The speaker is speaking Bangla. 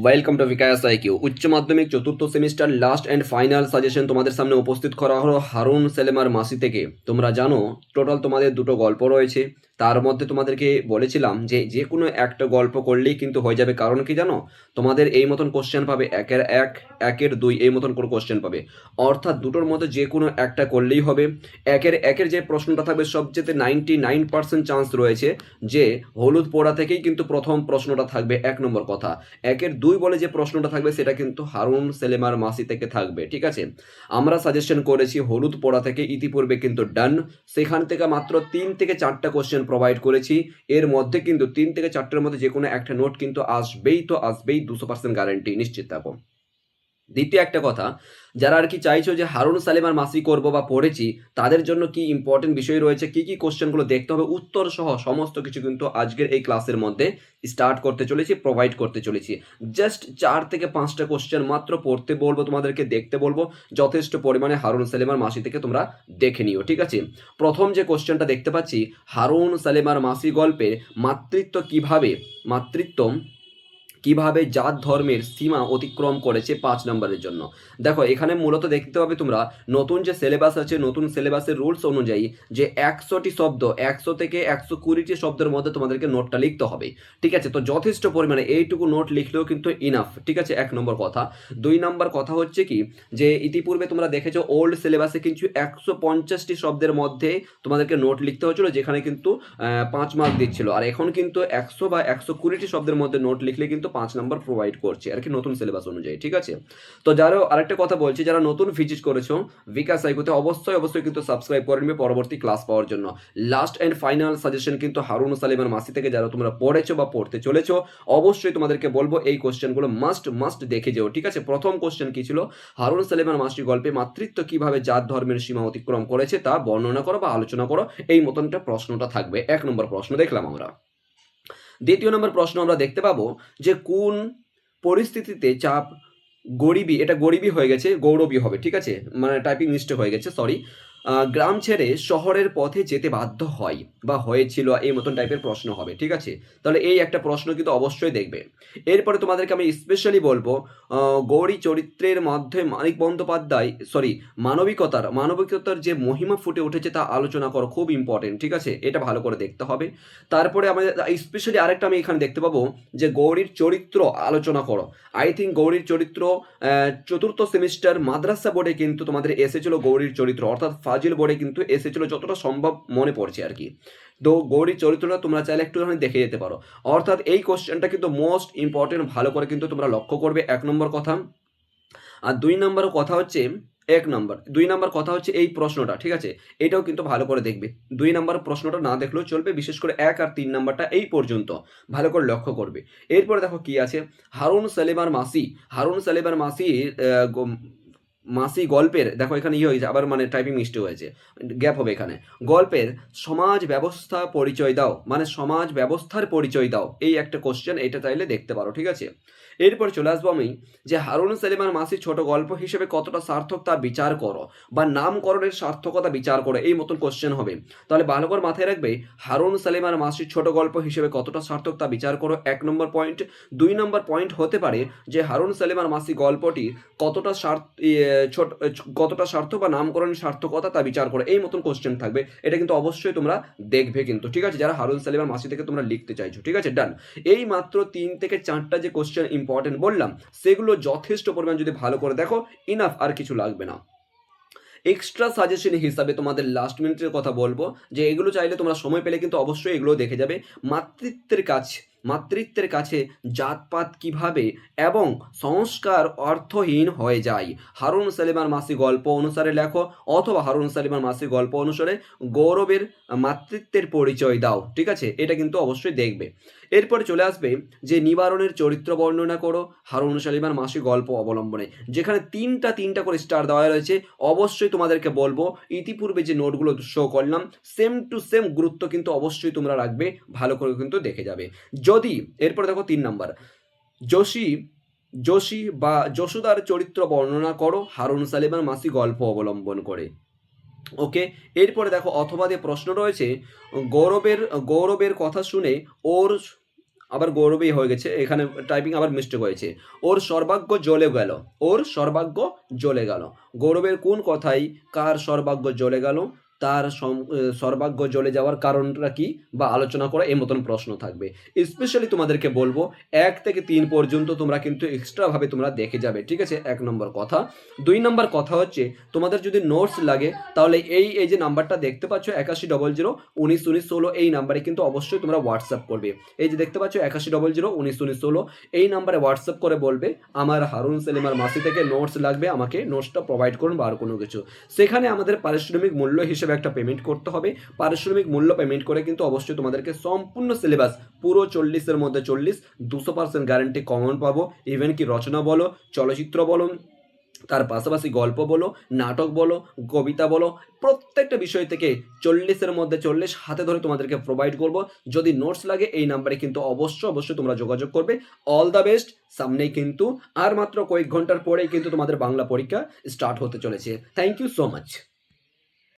Welcome to bKash IQ. উচ্চ মাধ্যমিক চতুর্থ semester last and final suggestion তোমাদের সামনে উপস্থিত করা হলো হারুন সেলেমার মাসি থেকে। তোমরা জানো টোটাল তোমাদের দুটো গল্প রয়েছে, তার মধ্যে তোমাদেরকে বলেছিলাম যে যে কোনো একটা গল্প করলেই কিন্তু হয়ে যাবে। কারণ কি জানো, তোমাদের এই মতন কোশ্চেন পাবে, একের এক, একের দুই, এই মতন করে কোশ্চেন পাবে। অর্থাৎ দুটোর মধ্যে যে কোনো একটা করলেই হবে। একের যে প্রশ্নটা থাকবে সবচেয়ে 99% চান্স রয়েছে যে হলুদ পোড়া থেকেই কিন্তু প্রথম প্রশ্নটা থাকবে। এক নম্বর কথা, একের দুই বলে যে প্রশ্নটা থাকবে সেটা কিন্তু হারুন সেলেমার মাসি থেকে থাকবে। ঠিক আছে, আমরা সাজেশন করেছি হলুদ পোড়া থেকে, ইতিপূর্বে কিন্তু ডান। সেখান থেকে মাত্র 3 থেকে 4টা কোশ্চেন প্রোভাইড করেছি। এর মধ্যে কিন্তু 3 থেকে 4টার মধ্যে যে কোনো একটা নোট কিন্তু আসবেই, তো আসবেই, 200% গ্যারান্টি, নিশ্চিত থাকো। দ্বিতীয় একটা কথা, যারা আর কি চাইছো যে হারুন সালেমার মাসি করব বা পড়েছি, তাদের জন্য কি ইম্পর্টেন্ট বিষয় রয়েছে, কি কি কোশ্চেনগুলো দেখতে হবে, উত্তর সহ সমস্ত কিছু কিন্তু আজকের এই ক্লাসের মধ্যে স্টার্ট করতে চলেছি, প্রোভাইড করতে চলেছি। জাস্ট 4 থেকে 5টা কোশ্চেন মাত্র পড়তে বলবো, তোমাদেরকে দেখতে বলবো। যথেষ্ট পরিমাণে হারুন সালেমার মাসি থেকে তোমরা দেখে নিও। ঠিক আছে, প্রথম যে কোশ্চেনটা দেখতে পাচ্ছি, হারুন সালেমার মাসি গল্পের মাতৃত্ব কিভাবে জাত ধর্মের সীমা অতিক্রম করেছে 5 নম্বরের জন্য। দেখো এখানে মূলত দেখতে পাবে তোমরা, নতুন যে সিলেবাস আছে, নতুন সিলেবাসের রুলস অনুযায়ী যে 100টি শব্দ, 100 থেকে 120টি শব্দের মধ্যে তোমাদেরকে নোটটা লিখতে হবে। ঠিক আছে, তো যথেষ্ট পরিমাণে এইটুকু নোট লিখলেও কিন্তু ইনাফ। ঠিক আছে, 1 নম্বর কথা। 2 নম্বর কথা হচ্ছে কি, যে ইতিপূর্বে তোমরা দেখেছো ওল্ড সিলেবাসে কিন্তু 150টি শব্দের মধ্যে তোমাদেরকে নোট লিখতে হয়েছিল, যেখানে কিন্তু 5 মার্ক দিচ্ছিল। আর এখন কিন্তু 100 বা 120টি শব্দের মধ্যে নোট লিখলে কিন্তু 5 নম্বর প্রোভাইড করছে আর কি, নতুন সিলেবাস অনুযায়ী। ঠিক আছে, তো যারা আরেকটা কথা বলছি, যারা নতুন ভিজিট করেছো বিকাশ সাইকোতে, অবশ্যই কিন্তু সাবস্ক্রাইব করে নিবে পরবর্তী ক্লাস পাওয়ার জন্য। লাস্ট অ্যান্ড ফাইনাল সাজেশন কিন্তু হারুন সালিমের মাসি থেকে, যারা তোমরা পড়েছো বা পড়তে চলেছো, অবশ্যই তোমাদেরকে বলবো এই কোশ্চেনগুলো মাস্ট দেখে যেও। ঠিক আছে, প্রথম কোশ্চেন কি ছিল, হারুন সালিমের মাসি গল্পে মাতৃত্ব কিভাবে জাত ধর্মের সীমা অতিক্রম করেছে তা বর্ণনা করো বা আলোচনা করো, এই মতনটা প্রশ্নটা থাকবে। 1 নম্বর প্রশ্ন দেখলাম আমরা। 2য় নম্বর প্রশ্ন আমরা দেখতে পাবো যে কোন পরিস্থিতিতে চাপ গরিবী, এটা গরিবী হয়ে গেছে, গৌরবী হবে। ঠিক আছে, মানে টাইপিং মিস্টেক হয়ে গেছে, সরি। গ্রাম ছেড়ে শহরের পথে যেতে বাধ্য হয় বা হয়েছিল, এই মতন টাইপের প্রশ্ন হবে। ঠিক আছে, তাহলে এই একটা প্রশ্ন কিন্তু অবশ্যই দেখবে। এরপরে তোমাদেরকে আমি স্পেশালি বলবো, গৌরী চরিত্রের মধ্যে মানিক বন্দ্যোপাধ্যায়, মানবিকতার যে মহিমা ফুটে উঠেছে তা আলোচনা করো, খুব ইম্পর্টেন্ট। ঠিক আছে, এটা ভালো করে দেখতে হবে। তারপরে আমাদের স্পেশালি আরেকটা আমি এখানে দেখতে পাবো যে গৌরীর চরিত্র আলোচনা করো। আই থিঙ্ক গৌরীর চরিত্র চতুর্থ সেমিস্টার মাদ্রাসা বোর্ডে কিন্তু তোমাদের এসেছিল গৌরীর চরিত্র, অর্থাৎ ফাজিল বোর্ডে কিন্তু এসেছিল, যতটা সম্ভব মনে পড়ছে আর কি। তো গৌরীর চরিত্রটা তোমরা চাইলে একটুখানি দেখে যেতে পারো। অর্থাৎ এই কোশ্চেনটা কিন্তু মোস্ট ইম্পর্টেন্ট, ভালো করে কিন্তু তোমরা লক্ষ্য করবে। 1 নম্বর কথা। আর 2 নম্বর কথা হচ্ছে, 1 নম্বর 2 নম্বর কথা হচ্ছে এই প্রশ্নটা। ঠিক আছে, এটাও কিন্তু ভালো করে দেখবে। 2 নম্বর প্রশ্নটা না দেখলেও চলবে, বিশেষ করে 1 আর 3 নম্বরটা এই পর্যন্ত ভালো করে লক্ষ্য করবে। এরপরে দেখো কি আছে, হারুন সালেবার মাসি মাসি গল্পের, দেখো এখানে ইয়ে হয়েছে আবার, মানে টাইপিং মিস্টেক হয়েছে, গ্যাপ হবে এখানে। গল্পের সমাজ ব্যবস্থা পরিচয় দাও, মানে সমাজ ব্যবস্থার পরিচয় দাও, এই একটা কোশ্চেন, এটা চাইলে দেখতে পারো। ঠিক আছে, এরপর চলে আসবো আমি, যে হারুন সেলিমার মাসি ছোট গল্প হিসেবে কতটা সার্থক তা বিচার করো, বা নামকরণের সার্থকতা বিচার করো, এই মতন কোশ্চেন হবে। তাহলে ভালো করে মাথায় রাখবে, হারুন সেলিমার মাসির ছোট গল্প হিসেবে কতটা সার্থক তা বিচার করো, 1 নম্বর পয়েন্ট। 2 নম্বর পয়েন্ট হতে পারে যে হারুন সেলিমার মাসি গল্পটি কতটা কতটা সার্থক বা নামকরণের সার্থকতা তা বিচার করো, এই মতন কোশ্চেন থাকবে। এটা কিন্তু অবশ্যই তোমরা দেখবে কিন্তু। ঠিক আছে, যারা হারুন সেলিমার মাসি থেকে তোমরা লিখতে চাইছো। ঠিক আছে, ডান। এই মাত্র 3 থেকে 4টা যে কোশ্চেন ইম্পর্টেন্ট বললাম, সেগুলো যথেষ্ট পরিমাণ যদি ভালো করে দেখো, ইনাফ, আর কিছু লাগবে না। এক্সট্রা সাজেশন হিসাবে তোমাদের লাস্ট মিনিটের কথা বলবো, যে এগুলো চাইলে তোমরা সময় পেলে কিন্তু অবশ্যই এগুলো দেখে যাবে। মাতৃত্বের কাছে জাতপাত কিভাবে এবং সংস্কার অর্থহীন হয়ে যায়, হারুন সেলিমার মাসি গল্প অনুসারে লেখো, অথবা হারুন সেলিমার মাসি গল্প অনুসারে গৌরবের মাতৃত্বের পরিচয় দাও। ঠিক আছে, এটা কিন্তু অবশ্যই দেখবে। এরপরে চলে আসবে যে নিবারণের চরিত্র বর্ণনা করো হারুন সেলিমার মাসি গল্প অবলম্বনে, যেখানে তিনটা করে স্টার দেওয়া রয়েছে। অবশ্যই তোমাদেরকে বলবো, ইতিপূর্বে যে নোটগুলো শো করলাম সেম টু সেম গুরুত্ব কিন্তু অবশ্যই তোমরা রাখবে, ভালো করে কিন্তু দেখে যাবে। যদি এরপরে দেখো 3 নম্বর, যোশী যোশী বা যশোদার চরিত্র বর্ণনা করো হারুন সালিমার মাসি গল্প অবলম্বন করে। ওকে, এরপরে দেখো অথবা দিয়ে প্রশ্ন রয়েছে, গৌরবের গৌরবের কথা শুনে ওর আবার গৌরবই হয়ে গেছে, এখানে টাইপিং আবার মিস্টেক হয়েছে। ওর সর্বাগ্য জ্বলে গেল, ওর সর্বাগ্য জ্বলে গেল। গৌরবের কোন কথাই কার সর্বাগ্য জ্বলে গেল, তার সর্বাগ্য জ্বলে যাওয়ার কারণটা কি, বা আলোচনা করা, এই মতন প্রশ্ন থাকবে। স্পেশালি তোমাদেরকে বলবো 1 থেকে 3 পর্যন্ত তোমরা কিন্তু এক্সট্রাভাবে তোমরা দেখে যাবে, ঠিক আছে? 1 নম্বর কথা। 2 নম্বর কথা হচ্ছে, তোমাদের যদি নোটস লাগে তাহলে এই যে নাম্বারটা দেখতে পাচ্ছ 8100191916, এই নাম্বারে কিন্তু অবশ্যই তোমরা হোয়াটসঅ্যাপ করবে। এই যে দেখতে পাচ্ছ 8100191916, এই নাম্বারে হোয়াটসঅ্যাপ করে বলবে আমার হারুন সেলিমার মাসি থেকে নোটস লাগবে, আমাকে নোটসটা প্রোভাইড করুন বা আর কোনো কিছু। সেখানে আমাদের পারিশ্রমিক মূল্য হিসেবে একটা পেমেন্ট করতে হবে। পারিশ্রমিক মূল্য পেমেন্ট করে কিন্তু অবশ্যই তোমাদেরকে সম্পূর্ণ সিলেবাস পুরো 40-এর মধ্যে 40, 200% গ্যারান্টি কমন পাবো। ইভেন কি রচনা বলো, চলচ্চিত্র বলো, তার পাশাপাশি গল্প বলো, নাটক বলো, কবিতা বলো, প্রত্যেকটা বিষয় থেকে 40-এর মধ্যে 40 হাতে ধরে তোমাদেরকে প্রোভাইড করব। যদি নোটস লাগে এই নাম্বারে কিন্তু অবশ্যই তোমরা যোগাযোগ করবে। All the best. সামনেই কিন্তু আর মাত্র কয়েক ঘন্টার পরেই কিন্তু তোমাদের বাংলা পরীক্ষা স্টার্ট হতে চলেছে। Thank you so much.